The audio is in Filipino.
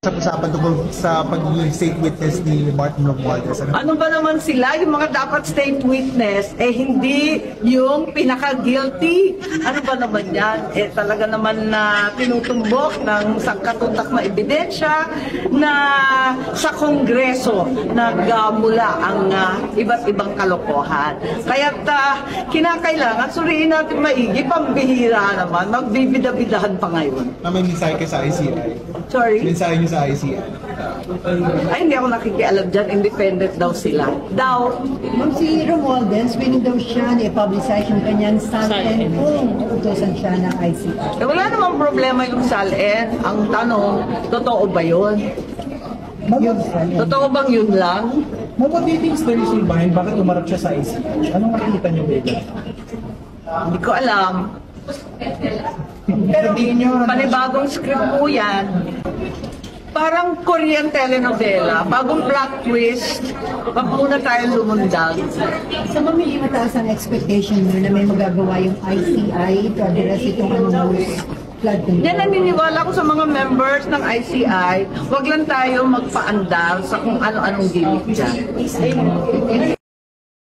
Sa usapan tungkol sa pagiging state witness ni Martin Romualdez. Ano ba naman sila, yung mga dapat state witness, hindi yung pinaka-guilty. Ano ba naman yan? Talaga naman na tinutumbok ng sangkatutak na ebidensya na sa Kongreso nagmula ang iba't ibang kalokohan. Kaya kinakailangan suriin natin maigi, pambihira naman, magbibida-bidahan pa ngayon. May mensahe kayo sa ICI? Sorry? Mensahe niyo sa ICI? Ay, hindi ako nakikialam dyan. Independent daw sila. Daw. Ma'am, si Romualdez, willing daw siya na i-publicize yung kanyang SALN kung utusan siya ng ICI. Wala namang problema yung SALN. Ang tanong, totoo ba yun? Totoo bang yun lang? What do you think is the reason behind bakit umarap siya sa ICI? Anong nakikita niyo ba? Hindi ko alam. Pero tingin niyo, Panibagong script po yan. Parang Korean telenovela. Bagong plot twist. Wag muna tayo lumundag. So, ma'am, hindi mataas ang expectation mo na may magagawa yung ICI to address itong flood control? Yan naniniwala ko sa mga members ng ICI. Wag lang tayo magpaandar sa kung ano-anong gimmick dyan.